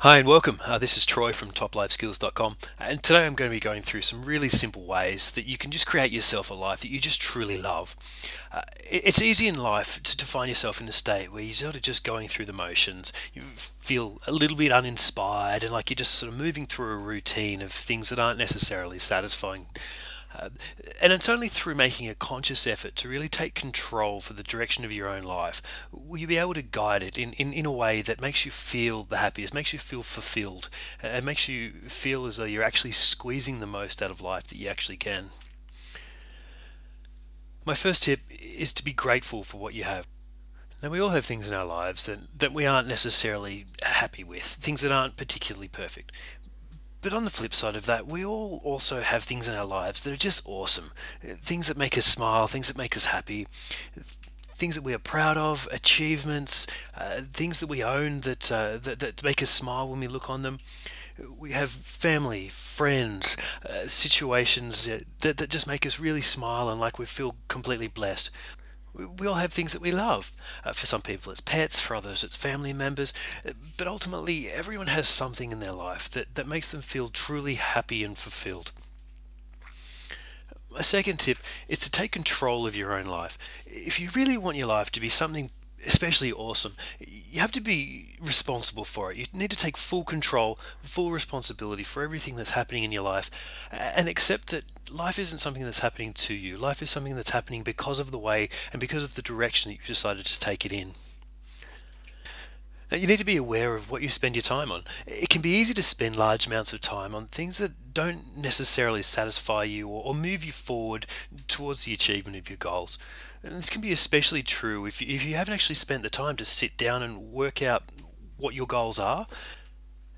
Hi and welcome. This is Troy from TopLifeSkills.com, and today I'm going to be going through some really simple ways that you can just create yourself a life that you just truly love. It's easy in life to find yourself in a state where you're sort of just going through the motions. You feel a little bit uninspired and like you're just sort of moving through a routine of things that aren't necessarily satisfying. Uh, and it's only through making a conscious effort to really take control for the direction of your own life will you be able to guide it in a way that makes you feel the happiest, makes you feel fulfilled, and makes you feel as though you're actually squeezing the most out of life that you actually can. My first tip is to be grateful for what you have. Now, we all have things in our lives that we aren't necessarily happy with, things that aren't particularly perfect. But on the flip side of that, we all also have things in our lives that are just awesome. Things that make us smile, things that make us happy, things that we are proud of, achievements, things that we own that make us smile when we look on them. We have family, friends, situations that just make us really smile and like we feel completely blessed. We all have things that we love. For some people, it's pets, for others, it's family members. But ultimately, everyone has something in their life that makes them feel truly happy and fulfilled. My second tip is to take control of your own life. If you really want your life to be something especially awesome, you have to be responsible for it. You need to take full control, full responsibility for everything that's happening in your life and accept that life isn't something that's happening to you. Life is something that's happening because of the way and because of the direction that you've decided to take it in. Now, you need to be aware of what you spend your time on. It can be easy to spend large amounts of time on things that don't necessarily satisfy you or move you forward towards the achievement of your goals. And this can be especially true if you haven't actually spent the time to sit down and work out what your goals are.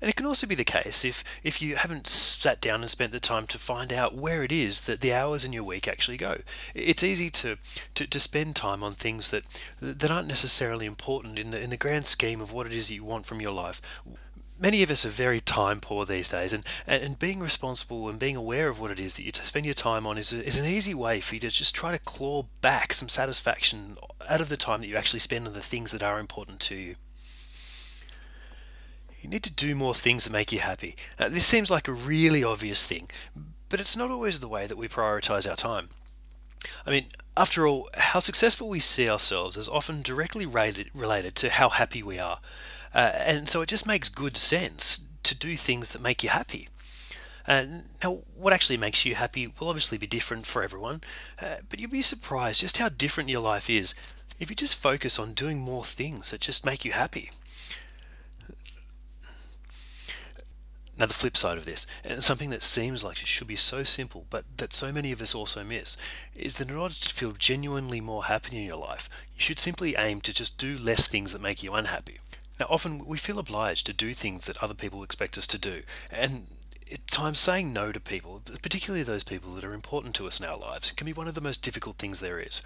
And it can also be the case if you haven't sat down and spent the time to find out where it is that the hours in your week actually go. It's easy to spend time on things that aren't necessarily important in the grand scheme of what it is that you want from your life. Many of us are very time poor these days, and being responsible and being aware of what it is that you spend your time on is an easy way for you to just try to claw back some satisfaction out of the time that you actually spend on the things that are important to you. You need to do more things that make you happy. This seems like a really obvious thing, but it's not always the way that we prioritize our time. I mean, after all, how successful we see ourselves is often directly related to how happy we are. And so it just makes good sense to do things that make you happy. Now, what actually makes you happy will obviously be different for everyone, but you'll be surprised just how different your life is if you just focus on doing more things that just make you happy. Now, the flip side of this, and something that seems like it should be so simple, but that so many of us also miss, is that in order to feel genuinely more happy in your life, you should simply aim to just do less things that make you unhappy. Now, often we feel obliged to do things that other people expect us to do, and at times saying no to people, particularly those people that are important to us in our lives, can be one of the most difficult things there is.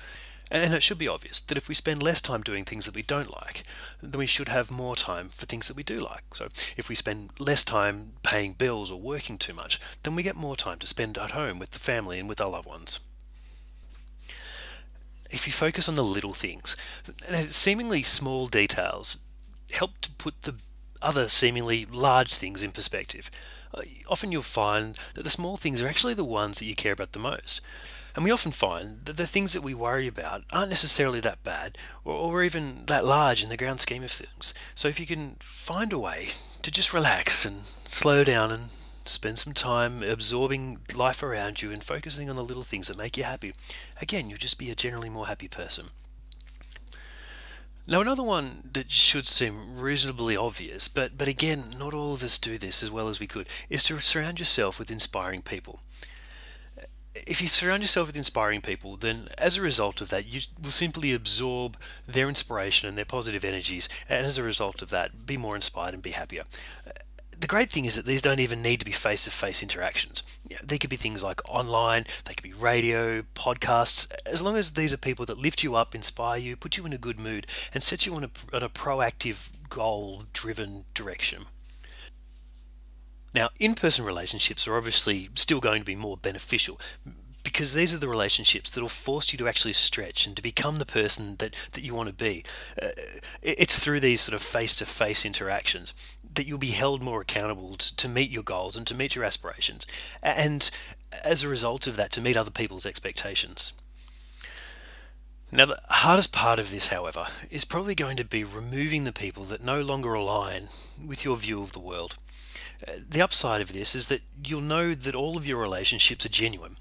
And it should be obvious that if we spend less time doing things that we don't like, then we should have more time for things that we do like. So if we spend less time paying bills or working too much, then we get more time to spend at home with the family and with our loved ones. If you focus on the little things, seemingly small details help to put the other seemingly large things in perspective. Often you'll find that the small things are actually the ones that you care about the most. And we often find that the things that we worry about aren't necessarily that bad or even that large in the grand scheme of things. So if you can find a way to just relax and slow down and spend some time absorbing life around you and focusing on the little things that make you happy, again, you'll just be a generally more happy person. Now, another one that should seem reasonably obvious, but again, not all of us do this as well as we could, is to surround yourself with inspiring people. If you surround yourself with inspiring people, then as a result of that, you will simply absorb their inspiration and their positive energies, and as a result of that, be more inspired and be happier. The great thing is that these don't even need to be face-to-face interactions. They could be things like online, they could be radio, podcasts, as long as these are people that lift you up, inspire you, put you in a good mood, and set you on a proactive, goal-driven direction. Now, in-person relationships are obviously still going to be more beneficial because these are the relationships that will force you to actually stretch and to become the person that you want to be. It's through these sort of face-to-face interactions that you'll be held more accountable to meet your goals and to meet your aspirations, and as a result of that, to meet other people's expectations. Now, the hardest part of this, however, is probably going to be removing the people that no longer align with your view of the world. The upside of this is that you'll know that all of your relationships are genuine.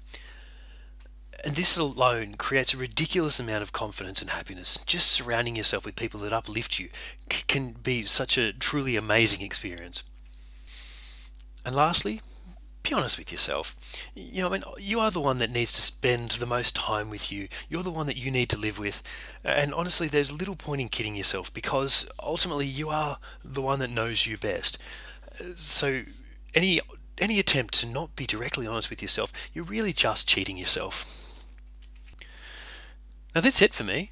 And this alone creates a ridiculous amount of confidence and happiness. Just surrounding yourself with people that uplift you can be such a truly amazing experience. And lastly, be honest with yourself. You are the one that needs to spend the most time with you. You're the one that you need to live with. And honestly, there's little point in kidding yourself, because ultimately you are the one that knows you best. So any attempt to not be directly honest with yourself, you're really just cheating yourself. Now that's it for me.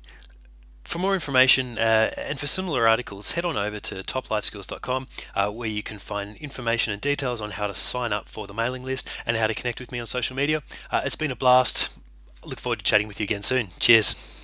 For more information and for similar articles, head on over to toplifeskills.com, where you can find information and details on how to sign up for the mailing list and how to connect with me on social media. It's been a blast. I look forward to chatting with you again soon. Cheers.